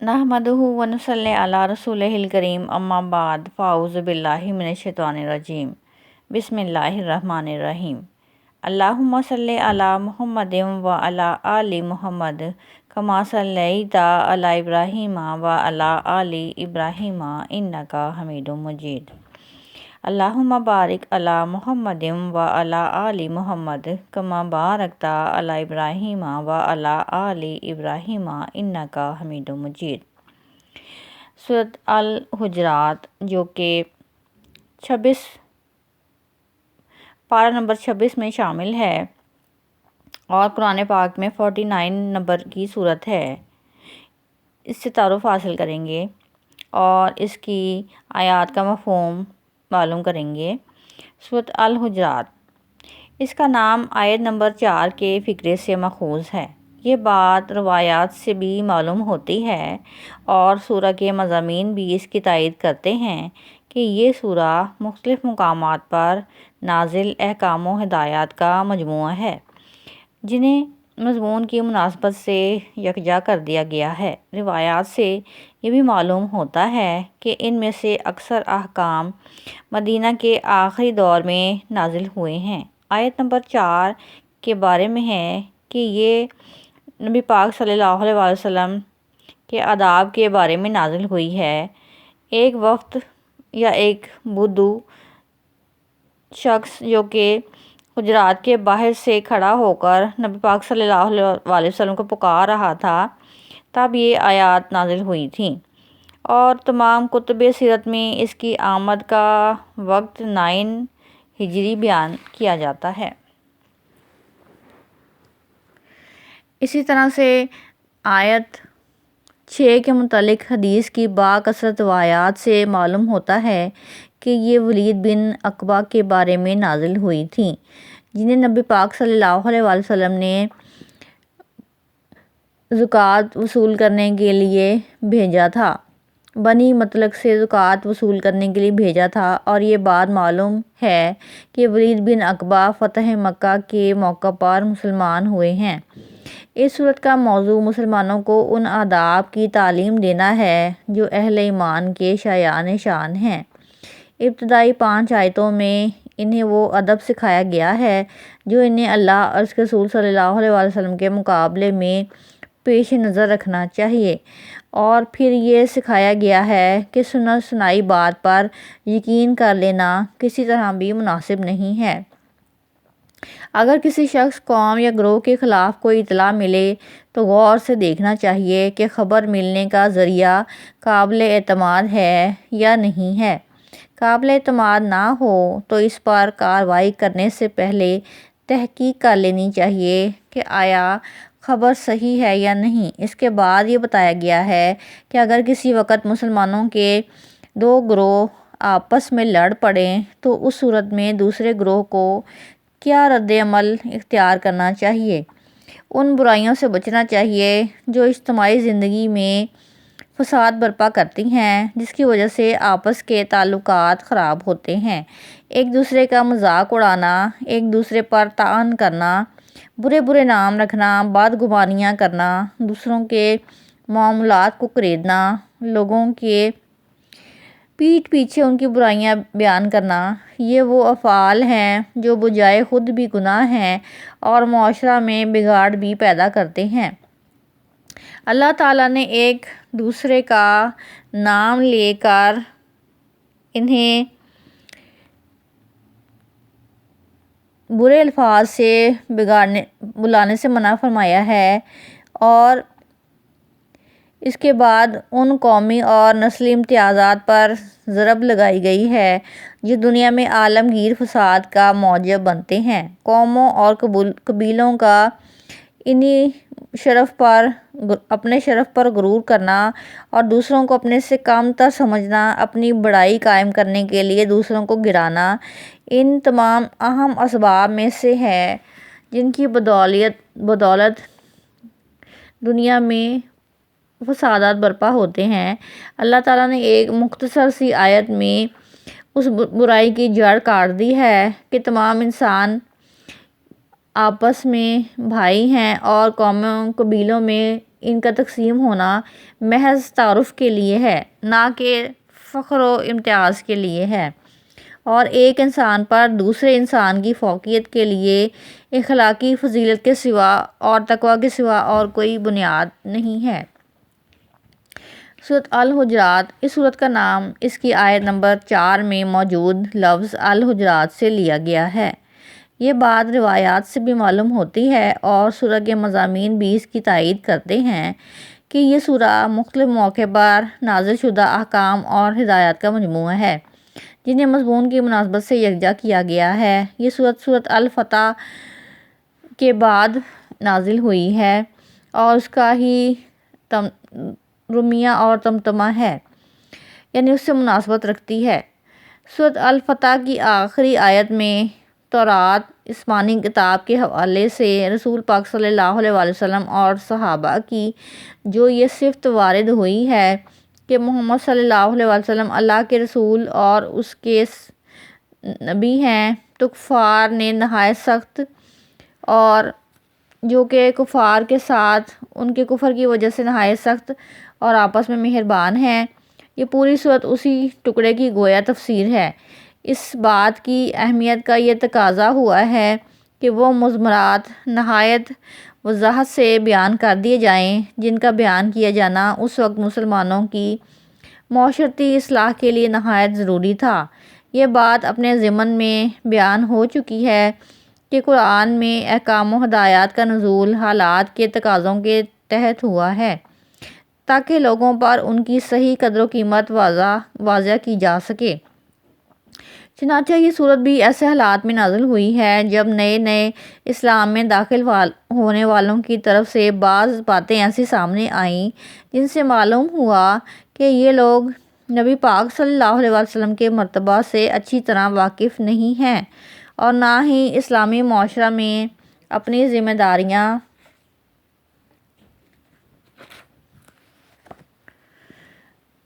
نحمدہ ونصلی علی رسولہ الکریم اما بعد فاعوذ باللہ من الشیطان الرجیم بسم اللہ الرحمن الرحیم اللہم صلی علی محمد و علی آل محمد کما صلیت علی ابراہیم و علی آل ابراہیم انکا حمید مجید اللہم بارک علی محمد و علی آل محمد کما بارکت علی ابراہیم و علی آل ابراہیم انکا حمید مجید۔ سورۃ الحجرات جو کہ 26 نمبر 26 میں شامل ہے اور قرآن پاک میں 49 نمبر کی صورت ہے، اس سے تعارف حاصل کریں گے اور اس کی آیات کا مفہوم معلوم کریں گے۔ سورۃ الحجرات، اس کا نام آیت نمبر 4 کے فقرے سے ماخوذ ہے۔ یہ بات روایات سے بھی معلوم ہوتی ہے اور سورہ کے مضامین بھی اس کی تائید کرتے ہیں کہ یہ سورہ مختلف مقامات پر نازل احکام و ہدایات کا مجموعہ ہے، جنہیں مضمون کی مناسبت سے یکجا کر دیا گیا ہے۔ روایات سے یہ بھی معلوم ہوتا ہے کہ ان میں سے اکثر احکام مدینہ کے آخری دور میں نازل ہوئے ہیں۔ آیت نمبر 4 کے بارے میں ہے کہ یہ نبی پاک صلی اللہ علیہ وسلم کے آداب کے بارے میں نازل ہوئی ہے۔ ایک وقت یا ایک بدو شخص جو کہ حجرات کے باہر سے کھڑا ہو کر نبی پاک صلی اللہ علیہ وسلم کو پکار رہا تھا، تب یہ آیات نازل ہوئی تھیں، اور تمام کتب سیرت میں اس کی آمد کا وقت 9 ہجری بیان کیا جاتا ہے۔ اسی طرح سے آیت 6 کے متعلق حدیث کی باکثرت روایات سے معلوم ہوتا ہے کہ یہ ولید بن عقبہ کے بارے میں نازل ہوئی تھیں، جنہیں نبی پاک صلی اللہ علیہ وسلم نے زکوٰۃ وصول کرنے کے لیے بھیجا تھا، بنی مطلق سے زکوٰۃ وصول کرنے کے لیے بھیجا تھا، اور یہ بات معلوم ہے کہ ولید بن عقبہ فتح مکہ کے موقع پر مسلمان ہوئے ہیں۔ اس صورت کا موضوع مسلمانوں کو ان آداب کی تعلیم دینا ہے جو اہل ایمان کے شایان شان ہیں۔ ابتدائی 5 آیتوں میں انہیں وہ ادب سکھایا گیا ہے جو انہیں اللہ اور اس کے رسول صلی اللہ علیہ وسلم کے مقابلے میں پیش نظر رکھنا چاہیے، اور پھر یہ سکھایا گیا ہے کہ سنی سنائی بات پر یقین کر لینا کسی طرح بھی مناسب نہیں ہے۔ اگر کسی شخص، قوم یا گروہ کے خلاف کوئی اطلاع ملے تو غور سے دیکھنا چاہیے کہ خبر ملنے کا ذریعہ قابل اعتماد ہے یا نہیں ہے۔ قابل اعتماد نہ ہو تو اس پر کارروائی کرنے سے پہلے تحقیق کر لینی چاہیے کہ آیا خبر صحیح ہے یا نہیں۔ اس کے بعد یہ بتایا گیا ہے کہ اگر کسی وقت مسلمانوں کے 2 گروہ آپس میں لڑ پڑیں تو اس صورت میں دوسرے گروہ کو کیا رد عمل اختیار کرنا چاہیے۔ ان برائیوں سے بچنا چاہیے جو اجتماعی زندگی میں فساد برپا کرتی ہیں، جس کی وجہ سے آپس کے تعلقات خراب ہوتے ہیں۔ ایک دوسرے کا مذاق اڑانا، ایک دوسرے پر طعن کرنا، برے نام رکھنا، بدگمانیاں کرنا، دوسروں کے معاملات کو کریدنا، لوگوں کے پیٹھ پیچھے ان کی برائیاں بیان کرنا، یہ وہ افعال ہیں جو بجائے خود بھی گناہ ہیں اور معاشرہ میں بگاڑ بھی پیدا کرتے ہیں۔ اللہ تعالیٰ نے ایک دوسرے کا نام لے کر انہیں برے الفاظ سے بلانے سے منع فرمایا ہے، اور اس کے بعد ان قومی اور نسلی امتیازات پر ضرب لگائی گئی ہے جو دنیا میں عالمگیر فساد کا موجب بنتے ہیں۔ قوموں اور قبیلوں کا اپنے شرف پر غرور کرنا اور دوسروں کو اپنے سے کم تر سمجھنا، اپنی بڑائی قائم کرنے کے لیے دوسروں کو گرانا، ان تمام اہم اسباب میں سے ہے جن کی بدولت دنیا میں فسادات برپا ہوتے ہیں۔ اللہ تعالیٰ نے ایک مختصر سی آیت میں اس برائی کی جڑ کاٹ دی ہے کہ تمام انسان آپس میں بھائی ہیں اور قوموں قبیلوں میں ان کا تقسیم ہونا محض تعارف کے لیے ہے، نہ کہ فخر و امتیاز کے لیے ہے، اور ایک انسان پر دوسرے انسان کی فوقیت کے لیے اخلاقی فضیلت کے سوا اور تقوی کے سوا اور کوئی بنیاد نہیں ہے۔ سورۃ الحجرات، اس سورت کا نام اس کی آیت نمبر 4 میں موجود لفظ الحجرات سے لیا گیا ہے۔ یہ بات روایات سے بھی معلوم ہوتی ہے اور سورہ کے مضامین بھی اس کی تائید کرتے ہیں کہ یہ سورہ مختلف مواقع پر نازل شدہ احکام اور ہدایات کا مجموعہ ہے، جنہیں مضمون کی مناسبت سے یکجا کیا گیا ہے۔ یہ سورۃ الفتح کے بعد نازل ہوئی ہے اور اس کا ہی رمیہ اور تمتمہ ہے، یعنی اس سے مناسبت رکھتی ہے۔ سورۃ الفتح کی آخری آیت میں تورات آسمانی کتاب کے حوالے سے رسول پاک صلی اللہ علیہ وسلم اور صحابہ کی جو یہ صفت وارد ہوئی ہے کہ محمد صلی اللہ علیہ وسلم اللہ کے رسول اور اس کے نبی ہیں، تو کفار نے نہایت سخت اور جو کہ کفار کے ساتھ ان کے کفر کی وجہ سے نہایت سخت اور آپس میں مہربان ہیں۔ یہ پوری صورت اسی ٹکڑے کی گویا تفسیر ہے۔ اس بات کی اہمیت کا یہ تقاضا ہوا ہے کہ وہ مضمرات نہایت وضاحت سے بیان کر دیے جائیں، جن کا بیان کیا جانا اس وقت مسلمانوں کی معاشرتی اصلاح کے لیے نہایت ضروری تھا۔ یہ بات اپنے ضمن میں بیان ہو چکی ہے کہ قرآن میں احکام و ہدایات کا نزول حالات کے تقاضوں کے تحت ہوا ہے، تاکہ لوگوں پر ان کی صحیح قدر و قیمت واضح کی جا سکے۔ چنانچہ یہ صورت بھی ایسے حالات میں نازل ہوئی ہے جب نئے اسلام میں داخل ہونے والوں کی طرف سے بعض باتیں ایسی سامنے آئیں جن سے معلوم ہوا کہ یہ لوگ نبی پاک صلی اللہ علیہ وسلم کے مرتبہ سے اچھی طرح واقف نہیں ہیں اور نہ ہی اسلامی معاشرہ میں اپنی ذمہ داریاں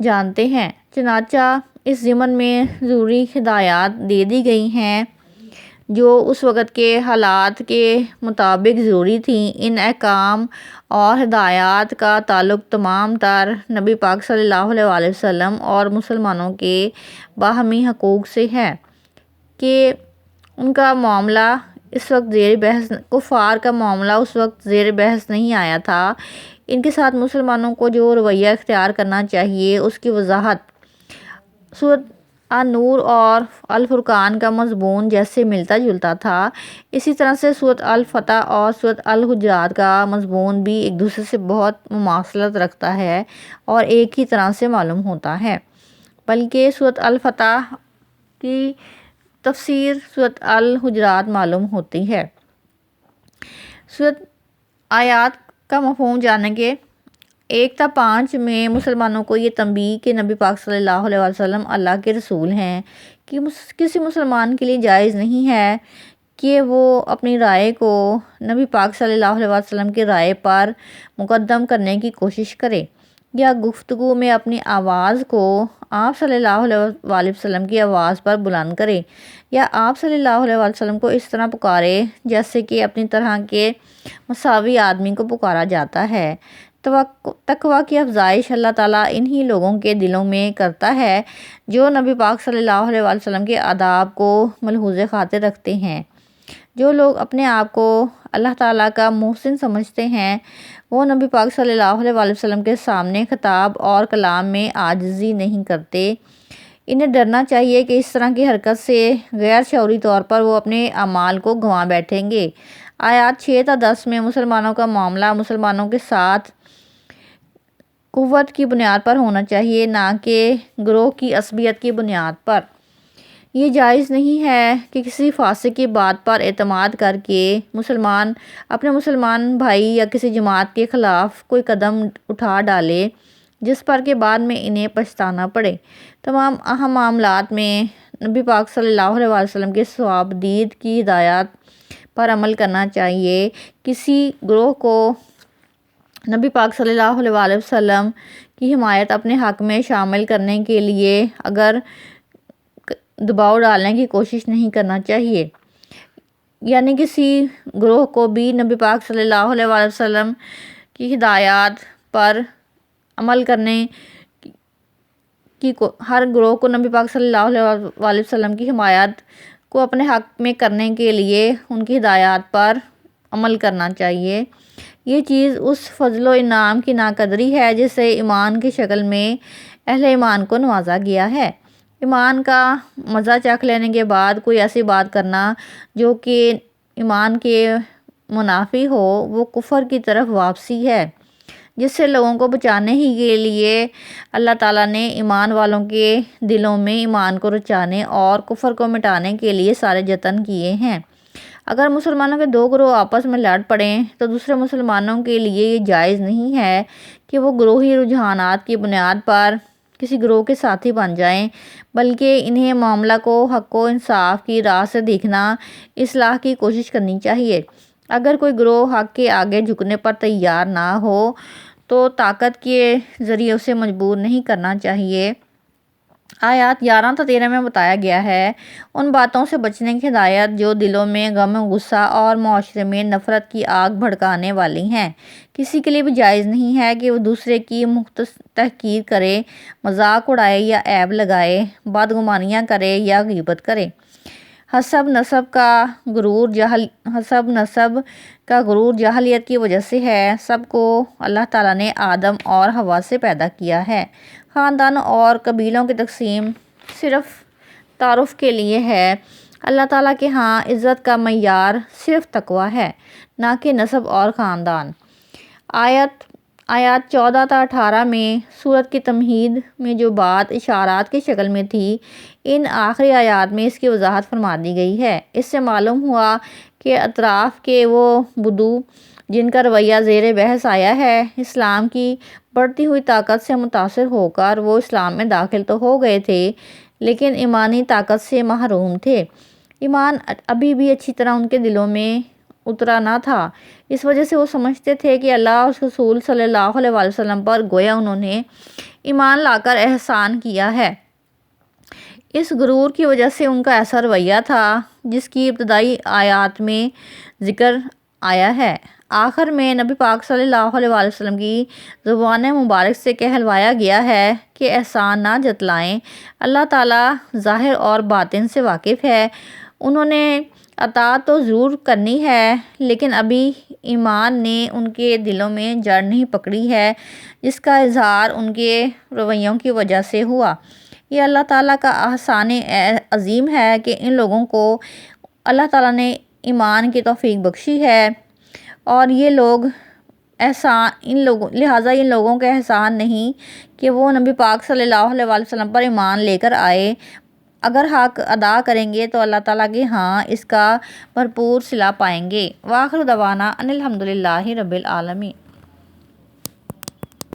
جانتے ہیں۔ چنانچہ اس ضمن میں ضروری ہدایات دے دی گئی ہیں جو اس وقت کے حالات کے مطابق ضروری تھیں۔ ان احکام اور ہدایات کا تعلق تمام تر نبی پاک صلی اللہ علیہ وسلم اور مسلمانوں کے باہمی حقوق سے ہے کہ ان کا معاملہ اس وقت زیر بحث کفار کا معاملہ اس وقت زیر بحث نہیں آیا تھا۔ ان کے ساتھ مسلمانوں کو جو رویہ اختیار کرنا چاہیے اس کی وضاحت سورۃ النور اور الفرقان کا مضمون جیسے ملتا جلتا تھا، اسی طرح سے سورۃ الفتح اور سورۃ الحجرات کا مضمون بھی ایک دوسرے سے بہت مماثلت رکھتا ہے اور ایک ہی طرح سے معلوم ہوتا ہے، بلکہ سورۃ الفتح کی تفسیر سورۃ الحجرات معلوم ہوتی ہے۔ سورۃ آیات کا مفہوم جانیں گے۔ 1 تا 5 میں مسلمانوں کو یہ تنبیہ کہ نبی پاک صلی اللہ علیہ وسلم اللہ کے رسول ہیں کہ کسی مسلمان کے لیے جائز نہیں ہے کہ وہ اپنی رائے کو نبی پاک صلی اللہ علیہ وسلم کی رائے پر مقدم کرنے کی کوشش کرے، یا گفتگو میں اپنی آواز کو آپ صلی اللہ علیہ وسلم کی آواز پر بلند کرے، یا آپ صلی اللہ علیہ وسلم کو اس طرح پکارے جیسے کہ اپنی طرح کے مساوی آدمی کو پکارا جاتا ہے۔ تقوی کی افزائش اللہ تعالیٰ انہی لوگوں کے دلوں میں کرتا ہے جو نبی پاک صلی اللہ علیہ وسلم کے آداب کو ملحوظ خاطر رکھتے ہیں۔ جو لوگ اپنے آپ کو اللہ تعالیٰ کا محسن سمجھتے ہیں وہ نبی پاک صلی اللہ علیہ وسلم کے سامنے خطاب اور کلام میں عاجزی نہیں کرتے۔ انہیں ڈرنا چاہیے کہ اس طرح کی حرکت سے غیر شعوری طور پر وہ اپنے اعمال کو گنوا بیٹھیں گے۔ آیات 6 تا 10 میں مسلمانوں کا معاملہ مسلمانوں کے ساتھ قوت کی بنیاد پر ہونا چاہیے، نہ کہ گروہ کی عصبیت کی بنیاد پر۔ یہ جائز نہیں ہے کہ کسی فاسق کی بات پر اعتماد کر کے مسلمان اپنے مسلمان بھائی یا کسی جماعت کے خلاف کوئی قدم اٹھا ڈالے جس پر کہ بعد میں انہیں پچھتانا پڑے۔ تمام اہم معاملات میں نبی پاک صلی اللہ علیہ وسلم کے صوابدید کی ہدایات پر عمل کرنا چاہیے۔ کسی گروہ کو نبی پاک صلی اللہ علیہ وسلم کی حمایت اپنے حق میں شامل کرنے کے لیے اگر دباؤ ڈالنے کی کوشش نہیں کرنا چاہیے، یعنی کسی گروہ کو بھی نبی پاک صلی اللہ علیہ وسلم کی ہدایات پر عمل کرنے کی ہر گروہ کو نبی پاک صلی اللہ علیہ وسلم کی حمایت کو اپنے حق میں کرنے کے لیے ان کی ہدایات پر عمل کرنا چاہیے۔ یہ چیز اس فضل و انعام کی ناقدری ہے جسے ایمان کی شکل میں اہل ایمان کو نوازا گیا ہے۔ ایمان کا مزہ چکھ لینے کے بعد کوئی ایسی بات کرنا جو کہ ایمان کے منافی ہو، وہ کفر کی طرف واپسی ہے، جس سے لوگوں کو بچانے ہی کے لیے اللہ تعالیٰ نے ایمان والوں کے دلوں میں ایمان کو رچانے اور کفر کو مٹانے کے لیے سارے جتن کیے ہیں۔ اگر مسلمانوں کے دو گروہ آپس میں لڑ پڑیں تو دوسرے مسلمانوں کے لیے یہ جائز نہیں ہے کہ وہ گروہی رجحانات کی بنیاد پر کسی گروہ کے ساتھی بن جائیں، بلکہ انہیں معاملہ کو حق و انصاف کی راہ سے دیکھنا، اصلاح کی کوشش کرنی چاہیے۔ اگر کوئی گروہ حق کے آگے جھکنے پر تیار نہ ہو تو طاقت کے ذریعے اسے مجبور نہیں کرنا چاہیے۔ آیات 11 تا 13 میں بتایا گیا ہے ان باتوں سے بچنے کی ہدایت جو دلوں میں غم و غصہ اور معاشرے میں نفرت کی آگ بھڑکانے والی ہیں۔ کسی کے لیے بھی جائز نہیں ہے کہ وہ دوسرے کی تحقیر کرے، مذاق اڑائے یا عیب لگائے، بدگمانیاں کرے یا غیبت کرے۔ حسب نسب کا غرور جاہلیت کی وجہ سے ہے۔ سب کو اللہ تعالیٰ نے آدم اور حوا سے پیدا کیا ہے۔ خاندانوں اور قبیلوں کی تقسیم صرف تعارف کے لیے ہے۔ اللہ تعالیٰ کے ہاں عزت کا معیار صرف تقویٰ ہے، نہ کہ نسب اور خاندان۔ آیات 14 تا 18 میں سورت کی تمہید میں جو بات اشارات کی شکل میں تھی، ان آخری آیات میں اس کی وضاحت فرما دی گئی ہے۔ اس سے معلوم ہوا کہ اطراف کے وہ بدو جن کا رویہ زیر بحث آیا ہے، اسلام کی بڑھتی ہوئی طاقت سے متاثر ہو کر وہ اسلام میں داخل تو ہو گئے تھے لیکن ایمانی طاقت سے محروم تھے۔ ایمان ابھی بھی اچھی طرح ان کے دلوں میں اترا نہ تھا، اس وجہ سے وہ سمجھتے تھے کہ اللہ اور اس رسول صلی اللہ علیہ وسلم پر گویا انہوں نے ایمان لا کر احسان کیا ہے۔ اس غرور کی وجہ سے ان کا ایسا رویہ تھا جس کی ابتدائی آیات میں ذکر آیا ہے۔ آخر میں نبی پاک صلی اللہ علیہ وسلم کی زبان مبارک سے کہلوایا گیا ہے کہ احسان نہ جتلائیں، اللہ تعالیٰ ظاہر اور باطن سے واقف ہے۔ انہوں نے اطاعت تو ضرور کرنی ہے لیکن ابھی ایمان نے ان کے دلوں میں جڑ نہیں پکڑی ہے، جس کا اظہار ان کے رویوں کی وجہ سے ہوا۔ یہ اللہ تعالیٰ کا احسان عظیم ہے کہ ان لوگوں کو اللہ تعالیٰ نے ایمان کی توفیق بخشی ہے اور لہٰذا ان لوگوں کا احسان نہیں کہ وہ نبی پاک صلی اللہ علیہ وسلم پر ایمان لے کر آئے۔ اگر حق ادا کریں گے تو اللہ تعالیٰ کے ہاں اس کا بھرپور صلہ پائیں گے۔ وآخر دعوانا ان الحمد للہ رب العالمین۔